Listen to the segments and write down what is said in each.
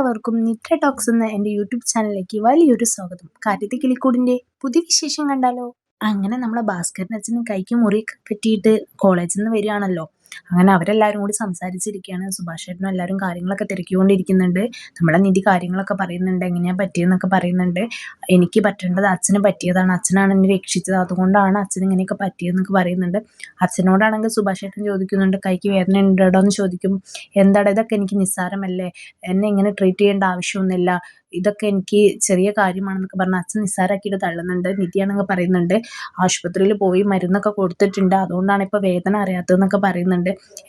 എല്ലാവർക്കും നിത്ര ടോക്സ് എന്ന എൻ്റെ യൂട്യൂബ് ചാനലിലേക്ക് വലിയൊരു സ്വാഗതം. കാര്യത്തെ കിളിക്കൂടിൻ്റെ പുതിയ വിശേഷം കണ്ടാലോ? അങ്ങനെ നമ്മളെ ഭാസ്കരൻ അച്ഛനും കൈക്ക് മുറിയൊക്കെ പറ്റിയിട്ട് കോളേജിൽ നിന്ന് വരികയാണല്ലോ. അങ്ങനെ അവരെല്ലാവരും കൂടി സംസാരിച്ചിരിക്കുകയാണ്. സുഭാഷ് ചേട്ടനും എല്ലാവരും കാര്യങ്ങളൊക്കെ തിരക്കിക്കൊണ്ടിരിക്കുന്നുണ്ട്. നമ്മളെ നിധി കാര്യങ്ങളൊക്കെ പറയുന്നുണ്ട്, എങ്ങനെയാ പറ്റിയെന്നൊക്കെ പറയുന്നുണ്ട്. എനിക്ക് പറ്റേണ്ടത് അച്ഛന് പറ്റിയതാണ്, അച്ഛനാണ് എന്നെ രക്ഷിച്ചത്, അതുകൊണ്ടാണ് അച്ഛന് ഇങ്ങനെയൊക്കെ പറ്റിയതെന്നൊക്കെ പറയുന്നുണ്ട്. അച്ഛനോടാണെങ്കിൽ സുഭാഷ് ചേട്ടൻ ചോദിക്കുന്നുണ്ട്, കൈക്ക് വേദന ഉണ്ടോ എന്ന് ചോദിക്കും. എന്താടാ ഇതൊക്കെ എനിക്ക് നിസ്സാരമല്ലേ, എന്നെ ഇങ്ങനെ ട്രീറ്റ് ചെയ്യേണ്ട ആവശ്യമൊന്നുമില്ല, ഇതൊക്കെ എനിക്ക് ചെറിയ കാര്യമാണെന്നൊക്കെ പറഞ്ഞ് അച്ഛൻ നിസ്സാരാക്കിയിട്ട് തള്ളുന്നുണ്ട്. നിധിയാണെങ്കിൽ പറയുന്നുണ്ട്, ആശുപത്രിയിൽ പോയി മരുന്നൊക്കെ കൊടുത്തിട്ടുണ്ട്, അതുകൊണ്ടാണ് ഇപ്പോൾ വേദന അറിയാത്തതെന്നൊക്കെ പറയുന്നുണ്ട്.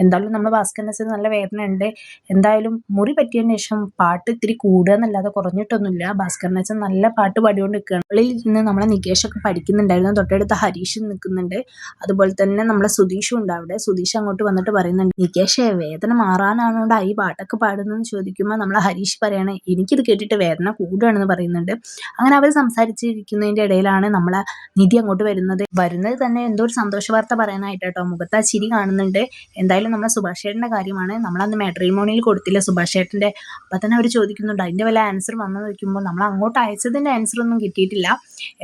എന്തായാലും നമ്മൾ ഭാസ്കരൻ അച്ഛന് നല്ല വേദന ഉണ്ട്. എന്തായാലും മുറി പറ്റിയതിന് ശേഷം പാട്ട് ഇത്തിരി കൂടുക എന്നല്ലാതെ കുറഞ്ഞിട്ടൊന്നുമില്ല. ഭാസ്കരൻ അച്ഛൻ നല്ല പാട്ട് പാടിക്കൊണ്ട് നിൽക്കുകയാണ്. ഉള്ളിൽ ഇരുന്ന് നമ്മളെ നികേഷൊക്കെ പഠിക്കുന്നുണ്ടായിരുന്നു. തൊട്ടടുത്ത് ഹരീഷ് നിൽക്കുന്നുണ്ട്. അതുപോലെ തന്നെ നമ്മളെ സുധീഷും ഉണ്ട് അവിടെ. സുധീഷ് അങ്ങോട്ട് വന്നിട്ട് പറയുന്നുണ്ട്, നികേഷേ വേദന മാറാനാണോടാ ഈ പാട്ടൊക്കെ പാടുന്നതെന്ന് ചോദിക്കുമ്പോൾ നമ്മളെ ഹരീഷ് പറയാണ്, എനിക്കിത് കേട്ടിട്ട് വേദന കൂടുകയാണെന്ന് പറയുന്നുണ്ട്. അങ്ങനെ അവർ സംസാരിച്ചിരിക്കുന്നതിൻ്റെ ഇടയിലാണ് നമ്മളെ നിധി അങ്ങോട്ട് വരുന്നത് തന്നെ എന്തോ ഒരു സന്തോഷ വാർത്ത പറയാനായിട്ട് കേട്ടോ. മുഖത്ത് ആ ചിരി കാണുന്നുണ്ട്. എന്തായാലും നമ്മളെ സുഭാഷ് ചേട്ടൻ്റെ കാര്യമാണ്. നമ്മളന്ന് മാട്രിമോണിയിൽ കൊടുത്തില്ല സുഭാഷ് ചേട്ടൻ്റെ. അപ്പം തന്നെ അവർ ചോദിക്കുന്നുണ്ട് അതിൻ്റെ വല്ല ആൻസർ വന്നു നോക്കുമ്പോൾ നമ്മൾ അങ്ങോട്ട് അയച്ചതിൻ്റെ ആൻസർ ഒന്നും കിട്ടിയിട്ടില്ല.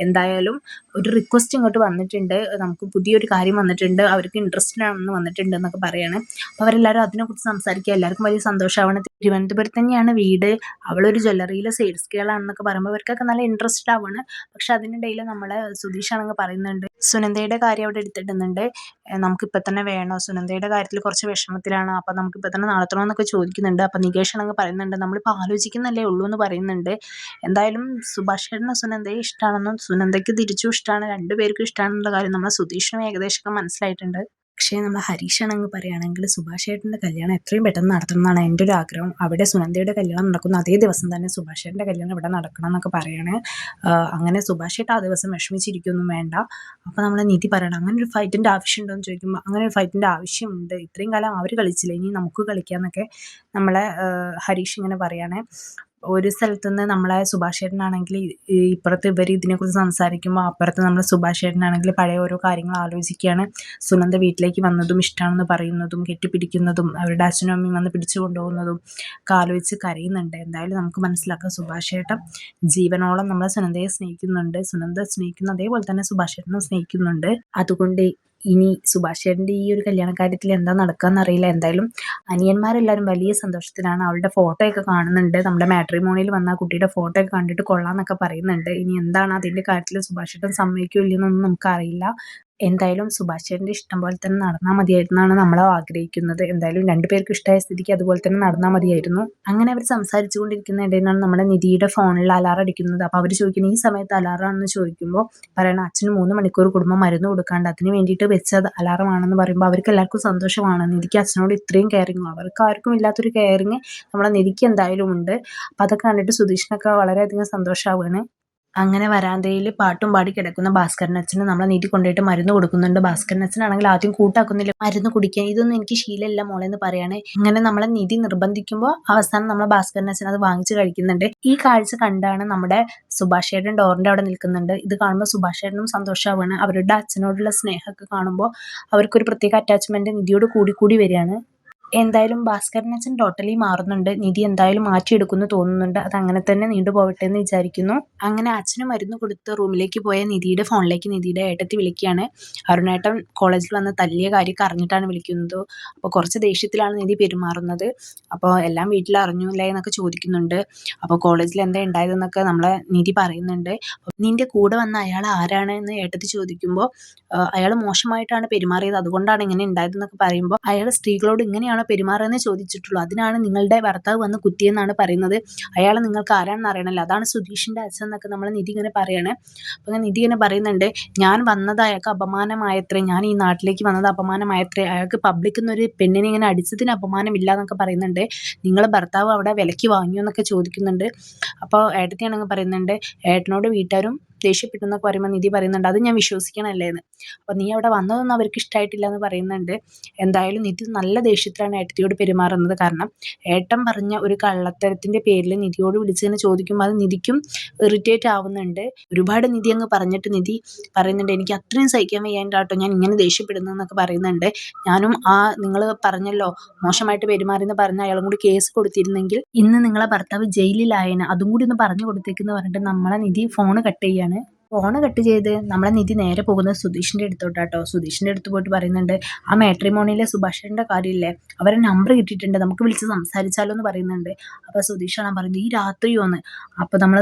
എന്തായാലും ഒരു റിക്വസ്റ്റ് ഇങ്ങോട്ട് വന്നിട്ടുണ്ട്, നമുക്ക് പുതിയൊരു കാര്യം വന്നിട്ടുണ്ട്, അവർക്ക് ഇൻട്രസ്റ്റഡ് ആണെന്ന് വന്നിട്ടുണ്ട് എന്നൊക്കെ പറയാണ്. അപ്പോൾ അവരെല്ലാവരും അതിനെക്കുറിച്ച് സംസാരിക്കുക. എല്ലാവർക്കും വലിയ സന്തോഷമാവണം. തിരുവനന്തപുരത്ത് തന്നെയാണ് വീട്, അവളൊരു ജ്വല്ലറിയിലെ സെയിൽസ് ഗേൾ ആണെന്നൊക്കെ പറയുമ്പോൾ അവർക്കൊക്കെ നല്ല ഇൻട്രസ്റ്റഡ് ആവുകയാണ്. പക്ഷെ അതിനിടയിൽ നമ്മളെ സുധീഷ് ആണെങ്കിൽ പറയുന്നുണ്ട്, സുനന്ദയുടെ കാര്യം അവിടെ എടുത്തിടുന്നുണ്ട്, നമുക്കിപ്പോൾ തന്നെ വേണോ, സുനന്ദയുടെ കാര്യത്തിൽ കുറച്ച് വിഷമത്തിലാണ്, അപ്പം നമുക്കിപ്പോൾ തന്നെ നടത്തണോ എന്നൊക്കെ ചോദിക്കുന്നുണ്ട്. അപ്പം നികേഷ് ആണെങ്കിൽ പറയുന്നുണ്ട്, നമ്മളിപ്പോൾ ആലോചിക്കുന്നല്ലേ ഉള്ളൂ എന്ന് പറയുന്നുണ്ട്. എന്തായാലും സുഭാഷ് ചേട്ടന് സുനന്ദയെ ഇഷ്ടമാണെന്നും സുനന്ദയ്ക്ക് തിരിച്ചും ഇഷ്ടമാണ്, രണ്ടുപേർക്കും ഇഷ്ടമാണെന്നുള്ള കാര്യം നമ്മളെ സുധീഷിനും ഏകദേശമൊക്കെ മനസ്സിലായിട്ടുണ്ട്. പക്ഷേ നമ്മൾ ഹരീഷാണെങ്കിൽ പറയുകയാണെങ്കിൽ സുഭാഷ് ചേട്ടൻ്റെ കല്യാണം എത്രയും പെട്ടെന്ന് നടത്തണം എന്നാണ് എൻ്റെ ഒരു ആഗ്രഹം. അവിടെ സുനന്ദയുടെ കല്യാണം നടക്കുന്ന അതേ ദിവസം തന്നെ സുഭാഷ് ചേട്ടൻ്റെ കല്യാണം ഇവിടെ നടക്കണം എന്നൊക്കെ പറയണേ. അങ്ങനെ സുഭാഷ് ചേട്ടൻ ആ ദിവസം വിഷമിച്ചിരിക്കൊന്നും വേണ്ട. അപ്പോൾ നമ്മൾ നിധി പറയണം, അങ്ങനെ ഒരു ഫൈറ്റിൻ്റെ ആവശ്യമുണ്ടോ എന്ന് ചോദിക്കുമ്പോൾ അങ്ങനെ ഒരു ഫൈറ്റിൻ്റെ ആവശ്യമുണ്ട്, ഇത്രയും കാലം അവർ കളിച്ചില്ല, ഇനി നമുക്ക് കളിക്കാമെന്നൊക്കെ നമ്മളെ ഹരീഷ് ഇങ്ങനെ പറയുകയാണെ. ഒരു സ്ഥലത്തുനിന്ന് നമ്മളെ സുഭാഷ് ചേട്ടനാണെങ്കിൽ ഇപ്പുറത്ത് ഇവർ ഇതിനെക്കുറിച്ച് സംസാരിക്കുമ്പോൾ അപ്പുറത്ത് നമ്മൾ സുഭാഷ് ചേട്ടനാണെങ്കിൽ പഴയ ഓരോ കാര്യങ്ങൾ ആലോചിക്കുകയാണ്. സുനന്ദ വീട്ടിലേക്ക് വന്നതും ഇഷ്ടമാണെന്ന് പറയുന്നതും കെട്ടിപ്പിടിക്കുന്നതും അവരുടെ അച്ഛനും അമ്മയും വന്ന് പിടിച്ചു കൊണ്ടുപോകുന്നതും ഒക്കെ ആലോചിച്ച് കരയുന്നുണ്ട്. എന്തായാലും നമുക്ക് മനസ്സിലാക്കാം സുഭാഷ് ചേട്ടൻ ജീവനോളം നമ്മളെ സുനന്ദയെ സ്നേഹിക്കുന്നുണ്ട്. സുനന്ദ സ്നേഹിക്കുന്ന അതേപോലെ തന്നെ സുഭാഷ് ചേട്ടനും സ്നേഹിക്കുന്നുണ്ട്. അതുകൊണ്ട് ഇനി സുഭാഷ് ചേട്ടൻ്റെ ഈ ഒരു കല്യാണ കാര്യത്തിൽ എന്താ നടക്കുകയെന്ന് അറിയില്ല. എന്തായാലും അനിയന്മാരെല്ലാവരും വലിയ സന്തോഷത്തിലാണ്. അവളുടെ ഫോട്ടോ ഒക്കെ കാണുന്നുണ്ട്. നമ്മുടെ മാട്രിമോണിയിൽ വന്ന ആ കുട്ടിയുടെ ഫോട്ടോ ഒക്കെ കണ്ടിട്ട് കൊള്ളാമെന്നൊക്കെ പറയുന്നുണ്ട്. ഇനി എന്താണ് അതിൻ്റെ കാര്യത്തിൽ സുഭാഷ് ചേട്ടൻ സമ്മതിക്കുമോ ഇല്ലെന്നൊന്നും നമുക്കറിയില്ല. എന്തായാലും സുഭാഷ് ചേട്ടൻ്റെ ഇഷ്ടം പോലെ തന്നെ നടന്നാൽ മതിയായിരുന്നാണ് നമ്മൾ ആഗ്രഹിക്കുന്നത്. എന്തായാലും രണ്ടുപേർക്കും ഇഷ്ടമായ സ്ഥിതിക്ക് അതുപോലെ തന്നെ നടന്നാൽ മതിയായിരുന്നു. അങ്ങനെ അവർ സംസാരിച്ചു കൊണ്ടിരിക്കുന്ന ഇടയിലാണ് നമ്മുടെ നിധിയുടെ ഫോണിൽ അലാറം അടിക്കുന്നത്. അപ്പോൾ അവർ ചോദിക്കുന്നത് ഈ സമയത്ത് അലാറമാണെന്ന് ചോദിക്കുമ്പോൾ പറയണം, അച്ഛന് 3 മണിക്കൂർ കുടുംബം മരുന്ന് കൊടുക്കാണ്ട് അതിന് വേണ്ടിയിട്ട് വെച്ചത് അലാറമാണെന്ന് പറയുമ്പോൾ അവർക്ക് എല്ലാവർക്കും സന്തോഷമാണ്. നിധിക്ക് അച്ഛനോട് ഇത്രയും കെയറിങ്, അവർക്ക് ആർക്കും ഇല്ലാത്തൊരു കെയറിങ് നമ്മളെ നിധിക്ക് എന്തായാലും ഉണ്ട്. അപ്പോൾ അതൊക്കെ കണ്ടിട്ട് സുധീഷിനൊക്കെ വളരെയധികം സന്തോഷമാവുകയാണ്. അങ്ങനെ വരാന്തയിൽ പാട്ടും പാടി കിടക്കുന്ന ഭാസ്കരൻ അച്ഛന് നമ്മളെ നീട്ടി കൊണ്ടുപോയിട്ട് മരുന്ന് കൊടുക്കുന്നുണ്ട്. ഭാസ്കരൻ അച്ഛനാണെങ്കിൽ ആദ്യം കൂട്ടാക്കുന്നില്ല, മരുന്ന് കുടിക്കാൻ, ഇതൊന്നും എനിക്ക് ശീലമില്ല മോളെ എന്ന് പറയാണ്. അങ്ങനെ നമ്മളെ നിധി നിർബന്ധിക്കുമ്പോൾ അവസാനം നമ്മളെ ഭാസ്കരൻ അച്ഛൻ അത് വാങ്ങിച്ച് കഴിക്കുന്നുണ്ട്. ഈ കാഴ്ച കണ്ടാണ് നമ്മുടെ സുഭാഷ് ചേട്ടൻ ഡോറിൻ്റെ അവിടെ നിൽക്കുന്നുണ്ട്. ഇത് കാണുമ്പോൾ സുഭാഷ് ചേട്ടനും സന്തോഷമാവുകയാണ്. അവരുടെ അച്ഛനോടുള്ള സ്നേഹമൊക്കെ കാണുമ്പോൾ അവർക്കൊരു പ്രത്യേക അറ്റാച്ച്മെൻറ്റ് നിധിയോട് കൂടി വരികയാണ്. എന്തായാലും ഭാസ്കരൻ അച്ഛൻ ടോട്ടലി മാറുന്നുണ്ട്. നിധി എന്തായാലും മാറ്റിയെടുക്കുമെന്ന് തോന്നുന്നുണ്ട്. അത് അങ്ങനെ തന്നെ നീണ്ടുപോകട്ടെ എന്ന് വിചാരിക്കുന്നു. അങ്ങനെ അച്ഛന് മരുന്ന് കൊടുത്ത് റൂമിലേക്ക് പോയ നിധിയുടെ ഫോണിലേക്ക് നിധിയുടെ ഏട്ടത്തി വിളിക്കുകയാണ്. അരുണേട്ടൻ കോളേജിൽ വന്ന് തല്ലിയ കാര്യമൊക്കെ അറിഞ്ഞിട്ടാണ് വിളിക്കുന്നത്. അപ്പോൾ കുറച്ച് ദേഷ്യത്തിലാണ് നിധി പെരുമാറുന്നത്. അപ്പോൾ എല്ലാം വീട്ടിൽ അറിഞ്ഞില്ലേ എന്നൊക്കെ ചോദിക്കുന്നുണ്ട്. അപ്പോൾ കോളേജിൽ എന്താ ഉണ്ടായതെന്നൊക്കെ നമ്മളെ നിധി പറയുന്നുണ്ട്. നിൻ്റെ കൂടെ വന്ന അയാൾ ആരാണ് എന്ന് ഏട്ടത്തി ചോദിക്കുമ്പോൾ അയാൾ മോശമായിട്ടാണ് പെരുമാറിയത്, അതുകൊണ്ടാണ് ഇങ്ങനെ ഉണ്ടായതെന്നൊക്കെ പറയുമ്പോൾ അയാൾ സ്ത്രീകളോട് ഇങ്ങനെയാണ് പെരുമാറുന്നതെന്ന് ചോദിച്ചിട്ടുള്ളൂ, അതിനാണ് നിങ്ങളുടെ ഭർത്താവ് വന്ന് കുത്തിയെന്നാണ് പറയുന്നത്, അയാൾ നിങ്ങൾക്ക് ആരാണെന്ന് അറിയണമല്ലോ, അതാണ് സുധീഷിൻ്റെ അച്ഛൻ എന്നൊക്കെ നമ്മൾ നിധി ഇങ്ങനെ പറയാണ്. അപ്പോൾ നിധി ഇങ്ങനെ പറയുന്നുണ്ട്, ഞാൻ വന്നത് അയാൾക്ക് അപമാനമായത്രേ, ഞാൻ ഈ നാട്ടിലേക്ക് വന്നത് അപമാനമായത്രേ, അയാൾക്ക് പബ്ലിക്കിൽ നിന്നൊരു പെണ്ണിനെ ഇങ്ങനെ അടിച്ചതിന് അപമാനമില്ല എന്നൊക്കെ പറയുന്നുണ്ട്, നിങ്ങളെ ഭർത്താവ് അവിടെ വിലയ്ക്ക് വാങ്ങിയോ എന്നൊക്കെ ചോദിക്കുന്നുണ്ട്. അപ്പോൾ ഏട്ടത്തിയാണെങ്കിൽ പറയുന്നുണ്ട്, ഏട്ടനോട് വീട്ടുകാരും ദേഷ്യപ്പെട്ടു എന്നൊക്കെ പറയുമ്പോൾ നിധി പറയുന്നുണ്ട് അത് ഞാൻ വിശ്വസിക്കണമല്ലേ എന്ന്. അപ്പോൾ നീ അവിടെ വന്നതൊന്നും അവർക്ക് ഇഷ്ടമായിട്ടില്ല എന്ന് പറയുന്നുണ്ട്. എന്തായാലും നിധി നല്ല ദേഷ്യത്തിലാണ് ഏട്ടത്തിയോട് പെരുമാറുന്നത്. കാരണം ഏട്ടൻ പറഞ്ഞ ഒരു കള്ളത്തരത്തിൻ്റെ പേരിൽ നിധിയോട് വിളിച്ചതിന് ചോദിക്കുമ്പോൾ അത് നിധിക്കും ഇറിറ്റേറ്റ് ആവുന്നുണ്ട്. ഒരുപാട് നിധി അങ്ങ് പറഞ്ഞിട്ട് നിധി പറയുന്നുണ്ട് എനിക്ക് അത്രയും സഹിക്കാൻ വയ്യാണ്ടാട്ടോ ഞാൻ ഇങ്ങനെ ദേഷ്യപ്പെടുന്നു എന്നൊക്കെ പറയുന്നുണ്ട്. ഞാനും നിങ്ങൾ പറഞ്ഞല്ലോ മോശമായിട്ട് പെരുമാറിയെന്ന് പറഞ്ഞ അയാളും കൂടി കേസ് കൊടുത്തിരുന്നെങ്കിൽ ഇന്ന് നിങ്ങളെ ഭർത്താവ് ജയിലിലായേനെ, അതും കൂടി ഒന്ന് പറഞ്ഞു കൊടുത്തേക്കെന്ന് പറഞ്ഞിട്ട് നമ്മളെ നിധി ഫോണ് കട്ട് ചെയ്യാണ്. ഫോണ് കട്ട് ചെയ്ത് നമ്മളെ നിധി നേരെ പോകുന്നത് സുധീഷിൻ്റെ അടുത്തോട്ടാട്ടോ. സുധീഷിൻ്റെ അടുത്ത് പോയിട്ട് പറയുന്നുണ്ട് ആ മാട്രിമോണിയിലെ സുഭാഷേട്ടൻ്റെ കാര്യമില്ലേ, അവരെ നമ്പർ കിട്ടിയിട്ടുണ്ട്, നമുക്ക് വിളിച്ച് സംസാരിച്ചാലോ എന്ന് പറയുന്നുണ്ട്. അപ്പോൾ സുധീഷാണ് പറയുന്നത് ഈ രാത്രിയോന്ന്. അപ്പോൾ നമ്മൾ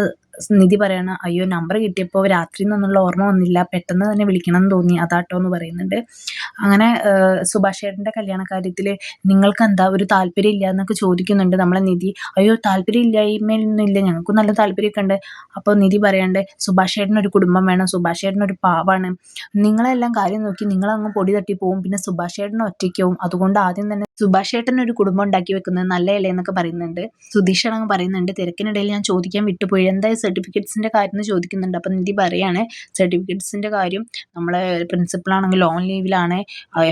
നിധി പറയണം അയ്യോ നമ്പർ കിട്ടിയപ്പോൾ രാത്രി എന്നൊന്നുള്ള ഓർമ്മ വന്നില്ല, പെട്ടെന്ന് തന്നെ വിളിക്കണം എന്ന് തോന്നി അതാട്ടോ എന്ന് പറയുന്നുണ്ട്. അങ്ങനെ സുഭാഷേട്ടൻ്റെ കല്യാണ കാര്യത്തിൽ നിങ്ങൾക്ക് എന്താ ഒരു താല്പര്യം ഇല്ല എന്നൊക്കെ ചോദിക്കുന്നുണ്ട് നമ്മളെ നിധി. അയ്യോ താല്പര്യം ഇല്ലായ്മയൊന്നും ഇല്ല, ഞങ്ങൾക്കും നല്ല താല്പര്യമൊക്കെ ഉണ്ട്. അപ്പോൾ നിധി പറയാണ്ട് സുഭാഷേട്ടനൊരു കുടുംബം വേണം, സുഭാഷേട്ടനൊരു പാവാണ്, നിങ്ങളെല്ലാം കാര്യം നോക്കി നിങ്ങളങ്ങ് പൊടി തട്ടി പോവും, പിന്നെ സുഭാഷേട്ടൻ ഒറ്റയ്ക്കാവും, അതുകൊണ്ട് ആദ്യം തന്നെ സുഭാഷേട്ടൻ ഒരു കുടുംബം ഉണ്ടാക്കി വെക്കുന്നത് നല്ലതല്ലേ എന്നൊക്കെ പറയുന്നുണ്ട്. സുധീഷാണങ്ങ് പറയുന്നുണ്ട് തിരക്കിനിടയിൽ ഞാൻ ചോദിക്കാൻ വിട്ടുപോയി എന്തായാലും സർട്ടിഫിക്കറ്റ്സിൻ്റെ കാര്യം എന്ന് ചോദിക്കുന്നുണ്ട്. അപ്പം നിധി പറയാണ് സർട്ടിഫിക്കറ്റ്സിൻ്റെ കാര്യം നമ്മളെ പ്രിൻസിപ്പളാണെങ്കിൽ ലോൺ ലീവിലാണ്,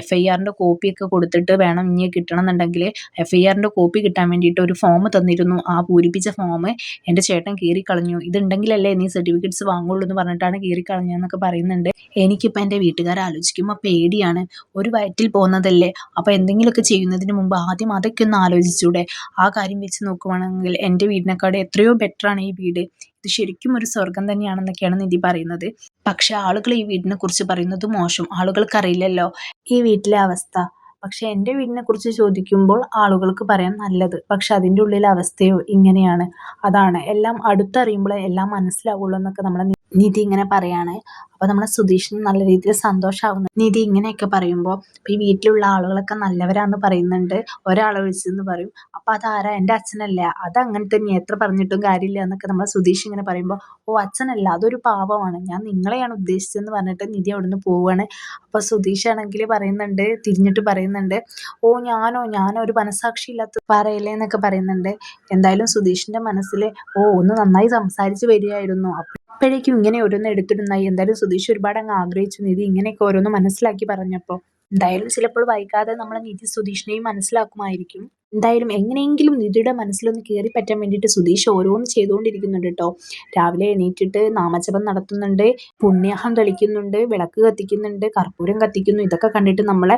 FIRൻ്റെ കോപ്പിയൊക്കെ കൊടുത്തിട്ട് വേണം ഇനി കിട്ടണം എന്നുണ്ടെങ്കിൽ FIRൻ്റെ കോപ്പി കിട്ടാൻ വേണ്ടിയിട്ട് ഒരു ഫോം തന്നിരുന്നു, ആ പൂരിപ്പിച്ച ഫോം എൻ്റെ ചേട്ടൻ കീറിക്കളഞ്ഞു, ഇതുണ്ടെങ്കിലല്ലേ നീ സർട്ടിഫിക്കറ്റ്സ് വാങ്ങുള്ളൂ എന്ന് പറഞ്ഞിട്ടാണ് കീറിക്കളഞ്ഞതെന്നൊക്കെ പറയുന്നുണ്ട്. എനിക്കിപ്പോൾ എൻ്റെ വീട്ടുകാരെ ആലോചിക്കുമ്പോൾ പേടിയാണ്, ഒരു വയറ്റിൽ പോകുന്നതല്ലേ, അപ്പോൾ എന്തെങ്കിലുമൊക്കെ ചെയ്യുന്നതിന് മുമ്പ് ആദ്യം അതൊക്കെ ഒന്ന് ആലോചിച്ചൂടെ. ആ കാര്യം വെച്ച് നോക്കുവാണെങ്കിൽ എൻ്റെ വീടിനെക്കാളും എത്രയോ ബെറ്ററാണ് ഈ വീട്, ഇത് ശരിക്കും ഒരു സ്വർഗം തന്നെയാണെന്നൊക്കെയാണ് നിധി പറയുന്നത്. പക്ഷെ ആളുകൾ ഈ വീടിനെ കുറിച്ച് പറയുന്നത് മോശം, ആളുകൾക്കറിയില്ലല്ലോ ഈ വീട്ടിലെ അവസ്ഥ. പക്ഷെ എൻ്റെ വീടിനെ കുറിച്ച് ചോദിക്കുമ്പോൾ ആളുകൾക്ക് പറയാൻ നല്ലത്, പക്ഷെ അതിൻ്റെ ഉള്ളിലെ അവസ്ഥയോ ഇങ്ങനെയാണ്, അതാണ് എല്ലാം അടുത്തറിയുമ്പോഴേ എല്ലാം മനസ്സിലാവുള്ളൂ എന്നൊക്കെ നമ്മളെ നിധി ഇങ്ങനെ പറയാണ്. അപ്പോൾ നമ്മളെ സുധീഷിന് നല്ല രീതിയിൽ സന്തോഷമാവുന്നു നിധി ഇങ്ങനെയൊക്കെ പറയുമ്പോൾ. അപ്പോൾ ഈ വീട്ടിലുള്ള ആളുകളൊക്കെ നല്ലവരാന്ന് പറയുന്നുണ്ട്, ഒരാളെ വിളിച്ചെന്ന് പറയും. അപ്പോൾ അതാരാ, എൻ്റെ അച്ഛനല്ല, അതങ്ങനെ തന്നെ എത്ര പറഞ്ഞിട്ടും കാര്യമില്ല എന്നൊക്കെ നമ്മളെ സുധീഷ് ഇങ്ങനെ പറയുമ്പോൾ ഓ അച്ഛനല്ല അതൊരു പാവമാണ്, ഞാൻ നിങ്ങളെയാണ് ഉദ്ദേശിച്ചതെന്ന് പറഞ്ഞിട്ട് നിധി അവിടുന്ന് പോവുകയാണ്. അപ്പോൾ സുധീഷ് ആണെങ്കിൽ പറയുന്നുണ്ട്, തിരിഞ്ഞിട്ട് പറയുന്നുണ്ട് ഓ ഞാനോ ഒരു മനസാക്ഷി ഇല്ലാത്ത പറയല്ലേ എന്നൊക്കെ പറയുന്നുണ്ട്. എന്തായാലും സുധീഷിൻ്റെ മനസ്സിൽ ഓ ഒന്ന് നന്നായി സംസാരിച്ച് വരികയായിരുന്നു, അപ്പോഴേക്കും ഇങ്ങനെ ഓരോന്ന് എടുത്തിടുന്നായി. എന്തായാലും സുധീഷ് ഒരുപാട് അങ്ങ് ആഗ്രഹിച്ചു നിധി ഇങ്ങനെയൊക്കെ ഓരോന്ന് മനസ്സിലാക്കി പറഞ്ഞപ്പോൾ. എന്തായാലും ചിലപ്പോൾ വൈകാതെ നമ്മളെ നിധി സുധീഷിനെയും മനസ്സിലാക്കുമായിരിക്കും. എന്തായാലും എങ്ങനെയെങ്കിലും നിധിയുടെ മനസ്സിലൊന്ന് കയറി പറ്റാൻ വേണ്ടിയിട്ട് സുധീഷ് ഓരോന്ന് ചെയ്തുകൊണ്ടിരിക്കുന്നുണ്ട് കേട്ടോ. രാവിലെ എണീറ്റിട്ട് നാമജപം നടത്തുന്നുണ്ട്, പുണ്യാഹം തെളിക്കുന്നുണ്ട്, വിളക്ക് കത്തിക്കുന്നുണ്ട്, കർപ്പൂരം കത്തിക്കുന്നു. ഇതൊക്കെ കണ്ടിട്ട് നമ്മളെ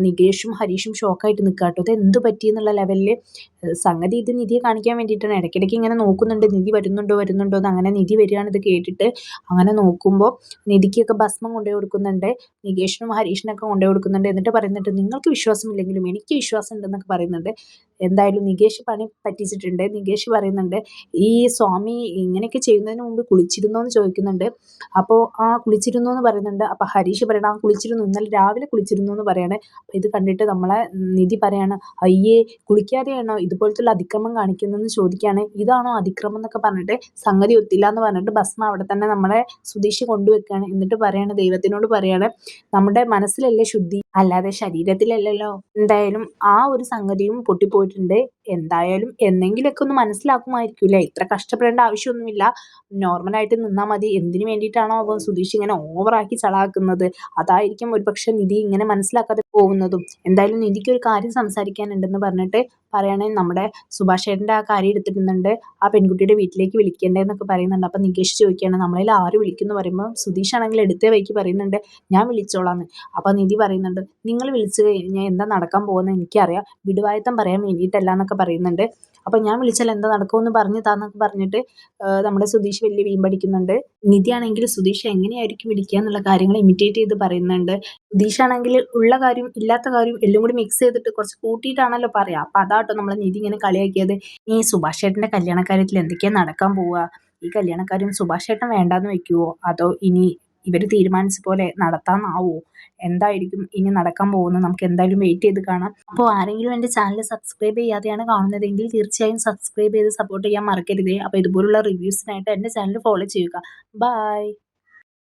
നികേഷും ഹരീഷും ഷോക്കായിട്ട് നിൽക്കുക കേട്ടോ. ഇത് എന്ത് പറ്റിയെന്നുള്ള ലെവലിൽ. സംഗതി ഇത് നിധിയെ കാണിക്കാൻ വേണ്ടിയിട്ടാണ്. ഇടയ്ക്കിടയ്ക്ക് ഇങ്ങനെ നോക്കുന്നുണ്ട് നിധി വരുന്നുണ്ടോ എന്ന്. അങ്ങനെ നിധി വരികയാണ് ഇത് കേട്ടിട്ട്. അങ്ങനെ നോക്കുമ്പോൾ നിധിക്കൊക്കെ ഭസ്മം കൊണ്ടുപോയി കൊടുക്കുന്നുണ്ട്, നികേഷിനും ഹരീഷിനൊക്കെ കൊണ്ടുപോയി കൊടുക്കുന്നുണ്ട്. എന്നിട്ട് പറയുന്നുണ്ട് നിങ്ങൾക്ക് വിശ്വാസമില്ലെങ്കിലും എനിക്ക് വിശ്വാസം ഉണ്ടെന്നൊക്കെ പറയുന്നുണ്ട്. എന്തായാലും നികേഷ് പണി പറ്റിച്ചിട്ടുണ്ട്. നികേഷ് പറയുന്നുണ്ട് ഈ സ്വാമി ഇങ്ങനെയൊക്കെ ചെയ്യുന്നതിന് മുമ്പ് കുളിച്ചിരുന്നോ എന്ന് ചോദിക്കുന്നുണ്ട്. അപ്പോൾ ആ കുളിച്ചിരുന്നു എന്ന് പറയുന്നുണ്ട്. അപ്പോൾ ഹരീഷ് പറയണം ആ കുളിച്ചിരുന്നു, ഇന്നലെ രാവിലെ കുളിച്ചിരുന്നു എന്ന് പറയണേ. അപ്പോൾ ഇത് കണ്ടിട്ട് നമ്മളെ നിധി പറയാണ് അയ്യേ കുളിക്കാതെയാണോ ഇതുപോലത്തുള്ള അതിക്രമം കാണിക്കുന്നതെന്ന് ചോദിക്കുകയാണ്. ഇതാണോ അതിക്രമം എന്നൊക്കെ പറഞ്ഞിട്ട് സംഗതി ഒത്തില്ല എന്ന് പറഞ്ഞിട്ട് ഭസ്മം അവിടെ തന്നെ നമ്മളെ സുധീഷ് കൊണ്ടുവെക്കുകയാണ്. എന്നിട്ട് പറയാണ് ദൈവത്തിനോട് പറയാണ് നമ്മുടെ മനസ്സിലല്ലേ ശുദ്ധി, അല്ലാതെ ശരീരത്തിലല്ലല്ലോ. എന്തായാലും ആ ഒരു സംഗതിയും പൊട്ടിപ്പോയിട്ടുണ്ട്. എന്തായാലും എന്നെങ്കിലൊക്കെ ഒന്ന് മനസ്സിലാക്കുമായിരിക്കൂലേ, ഇത്ര കഷ്ടപ്പെടേണ്ട ആവശ്യമൊന്നുമില്ല, നോർമലായിട്ട് നിന്നാൽ മതി. എന്തിനു വേണ്ടിയിട്ടാണോ അപ്പോൾ സുധീഷ് ഇങ്ങനെ ഓവറാക്കി ചളാക്കുന്നത്, അതായിരിക്കും ഒരുപക്ഷെ നിധി ഇങ്ങനെ മനസ്സിലാക്കാതെ പോകുന്നതും. എന്തായാലും നിധിക്ക് ഒരു കാര്യം സംസാരിക്കാനുണ്ടെന്ന് പറഞ്ഞിട്ട് പറയണേ നമ്മുടെ സുഭാഷ് ചേട്ടൻ്റെ ആ കാര്യം എടുത്തിടുന്നുണ്ട്, ആ പെൺകുട്ടിയുടെ വീട്ടിലേക്ക് വിളിക്കേണ്ടതെന്നൊക്കെ പറയുന്നുണ്ട്. അപ്പം നികേഷ് ചോദിക്കുകയാണ് നമ്മളതിൽ ആര് വിളിക്കുന്നു പറയുമ്പോൾ സുധീഷ് ആണെങ്കിൽ എടുത്തേ വഴിക്ക് പറയുന്നുണ്ട് ഞാൻ വിളിച്ചോളാന്ന്. അപ്പോൾ നിധി പറയുന്നുണ്ട് നിങ്ങൾ വിളിച്ചു കഴിഞ്ഞാൽ എന്താ നടക്കാൻ പോകുന്നത് എനിക്കറിയാം, വിടുവായത്തം പറയാൻ വേണ്ടിയിട്ടല്ല എന്നൊക്കെ പറയുന്നുണ്ട്. അപ്പോൾ ഞാൻ വിളിച്ചാൽ എന്താ നടക്കുമെന്ന് പറഞ്ഞു താന്നൊക്കെ പറഞ്ഞിട്ട് നമ്മുടെ സുധീഷ് വലിയ വീമ്പടിക്കുന്നുണ്ട്. നിധി ആണെങ്കിൽ സുധീഷ് എങ്ങനെയായിരിക്കും വിളിക്കുക എന്നുള്ള കാര്യങ്ങൾ ഇമിറ്റേറ്റ് ചെയ്ത് പറയുന്നുണ്ട്. സുധീഷ് ആണെങ്കിൽ ഉള്ള കാര്യം ഇല്ലാത്ത കാര്യം എല്ലാം കൂടി മിക്സ് ചെയ്തിട്ട് കുറച്ച് കൂട്ടിയിട്ടാണല്ലോ പറയുക. അപ്പം അതാട്ടോ നമ്മളെ നിധി ഇങ്ങനെ കളിയാക്കിയത്. ഈ സുഭാഷ് ചേട്ടൻ്റെ കല്യാണക്കാര്യത്തിൽ എന്തൊക്കെയാണ് നടക്കാൻ പോവുക, ഈ കല്യാണക്കാര്യം സുഭാഷ് ചേട്ടൻ വേണ്ടാന്ന് വെക്കുവോ അതോ ഇനി ഇവർ തീരുമാനിച്ച പോലെ നടത്താനാവോ, എന്തായിരിക്കും ഇനി നടക്കാൻ പോകുന്നത്, നമുക്ക് എന്തായാലും വെയിറ്റ് ചെയ്ത് കാണാം. അപ്പോൾ ആരെങ്കിലും എൻ്റെ ചാനൽ സബ്സ്ക്രൈബ് ചെയ്യാതെയാണ് കാണുന്നതെങ്കിൽ തീർച്ചയായും സബ്സ്ക്രൈബ് ചെയ്ത് സപ്പോർട്ട് ചെയ്യാൻ മറക്കരുതേ. അപ്പോൾ ഇതുപോലുള്ള റിവ്യൂസിനായിട്ട് എൻ്റെ ചാനൽ ഫോളോ ചെയ്യുക. ബൈ.